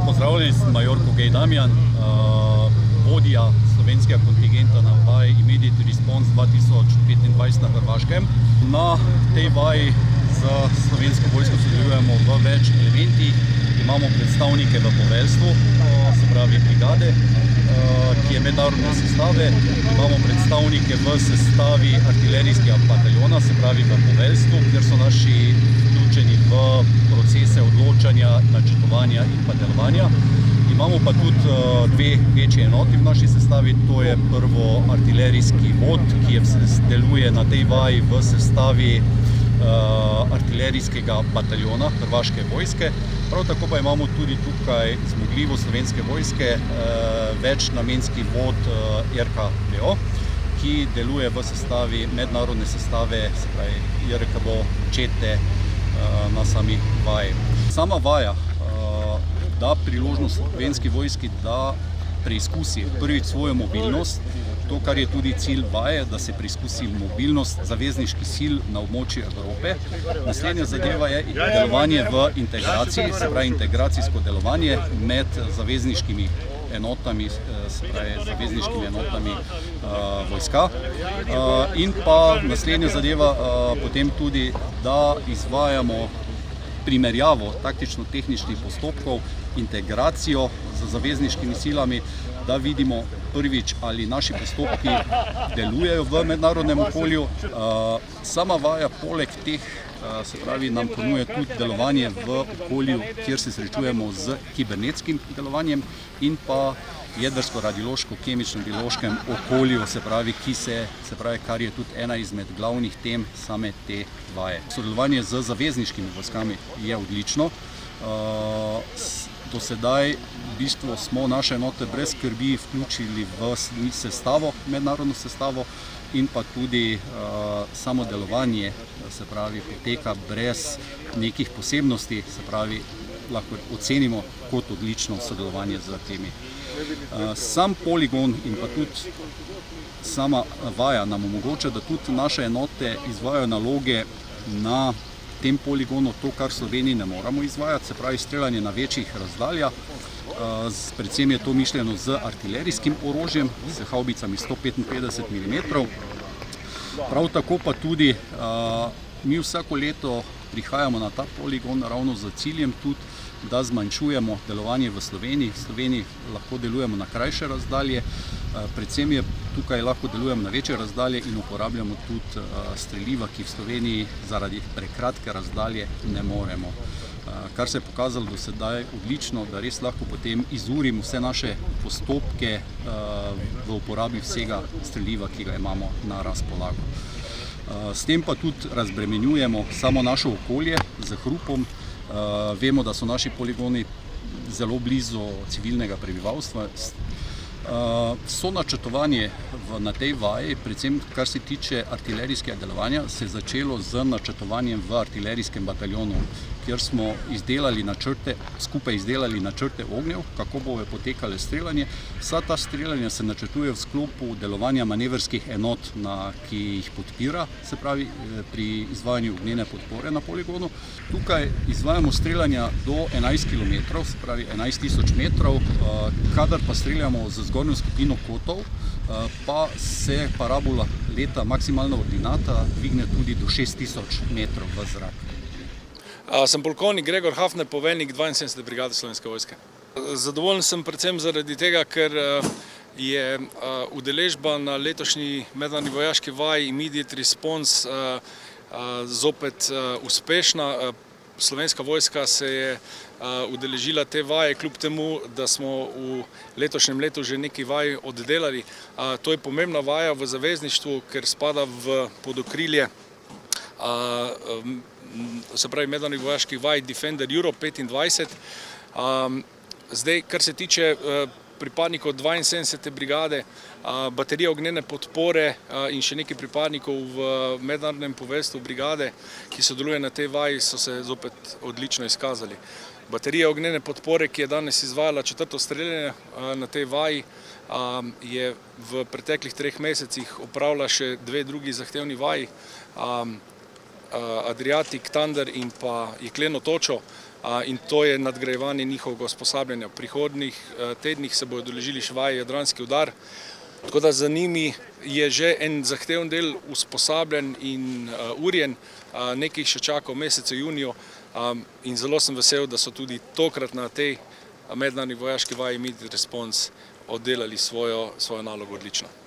Pozdravljeni, sem major Kogej Damjan, vodja slovenskega kontingenta na vaji Immediate Response 2025 na Hrvaškem. Na tej vaji z slovensko vojsko sodelujemo v več elementih. Imamo predstavnike v poveljstvu, se pravi brigade, ki je mednarodne sestave. Imamo predstavnike v sestavi artilerijskega bataljona, se pravi v poveljstvu, kjer so naši vključeni v procese odločanja, načrtovanja in pa delovanja. Imamo pa tudi dve večje enoti v naši sestavi, to je prvo artilerijski vod, ki deluje na tej vaji v sestavi artilerijskega bataljona Hrvaške vojske. Prav tako pa imamo tudi tukaj zmogljivo slovenske vojske, večnamenski vod RKBO, ki deluje v sestavi mednarodne sestave, se pravi JRKBO čete na sami vaji. Sama vaja da priložnost slovenski vojski, da preizkusi prvič svojo mobilnost, to, kar je tudi cilj vaje, da se preizkusi mobilnost zavezniških sil na območju Evrope. Naslednja zadeva je delovanje v integraciji, se pravi integracijsko delovanje med zavezniškimi enotami, se pravi zavezniškimi enotami vojska. In pa naslednja zadeva potem tudi, da izvajamo primerjavo taktično-tehničnih postopkov, integracijo z zavezniškimi silami, da vidimo prvič, ali naši postopki delujejo v mednarodnem okolju. Sama vaja poleg teh, se pravi, nam ponuja tudi delovanje v okolju, kjer se srečujemo z kibernetskim delovanjem in pa jedrsko-radiološko-kemično-biološkem okolju, se pravi, kar je tudi ena izmed glavnih tem same te vaje. Sodelovanje z zavezniškimi vojskami je odlično. Do sedaj v bistvu smo naše enote brez skrbi vključili v sestavo, mednarodno sestavo in pa tudi samo delovanje, se pravi, poteka brez nekih posebnosti, se pravi, lahko ocenimo kot odlično sodelovanje z temi. Sam poligon in pa tudi sama vaja nam omogoča, da tudi naše enote izvajajo naloge na tem poligonu, to, kar v Sloveniji ne moramo izvajati, se pravi streljanje na večjih razdaljah. Predvsem je to mišljeno z artilerijskim orožjem, s havbicami 155 mm. Prav tako pa tudi mi vsako leto prihajamo na ta poligon ravno z ciljem tudi, da zmanjšujemo delovanje v Sloveniji. V Sloveniji lahko delujemo na krajše razdalje, predvsem je tukaj lahko delujemo na večje razdalje in uporabljamo tudi streliva, ki v Sloveniji zaradi prekratke razdalje ne moremo. Kar se je pokazalo do sedaj odlično, da res lahko potem izurimo vse naše postopke v uporabi vsega streliva, ki ga imamo na razpolago. S tem pa tudi razbremenjujemo samo naše okolje z hrupom. Vemo, da so naši poligoni zelo blizu civilnega prebivalstva. Sonačrtovanje na tej vaji, predvsem kar se tiče artilerijskega delovanja, se je začelo z načrtovanjem v artilerijskem bataljonu, kjer smo skupaj izdelali načrte ognjev, kako bo potekalo streljanje. Vsa ta streljanja se načrtuje v sklopu delovanja manevrskih enot, ki jih podpira, se pravi pri izvajanju ognjene podpore na poligonu. Tukaj izvajamo streljanja do 11 km, se pravi 11.000 metrov, kadar pa streljamo z zgornjo skupino kotov, pa se parabola leta maksimalna ordinata dvigne tudi do 6000 metrov v zrak. Sem polkovnik Gregor Hafner, poveljnik 72. brigade Slovenske vojske. Zadovoljen sem predvsem zaradi tega, ker je udeležba na letošnji mednarodni vojaški vaji Immediate Response zopet uspešna. Slovenska vojska se je udeležila te vaje, kljub temu, da smo v letošnjem letu že nekaj vaj oddelali. To je pomembna vaja v zavezništvu, ker spada pod okrilje se pravi mednarodnih vojaških vaj Defender Europe 25. Zdaj, kar se tiče pripadnikov 72. brigade, baterija ognjene podpore in še nekaj pripadnikov v mednarodnem poveljstvu brigade, ki sodeluje na tej vaji, so se zopet odlično izkazali. Baterija ognjene podpore, ki je danes izvajala 4. streljanje na tej vaji, je v preteklih 3 mesecih opravila še 2 drugi zahtevni vaji. Adriatic, Thunder in pa Jekleno točo. In to je nadgrajevanje njihovega usposabljanja. V prihodnjih tednih se bodo udeležili še vaje Jadranski udar, tako da za njimi je že en zahteven del usposabljen in urjen, nekaj še čaka v mesecu juniju in zelo sem vesel, da so tudi tokrat na tej mednarodni vojaški vaji Immediate Response oddelali svojo nalogo odlično.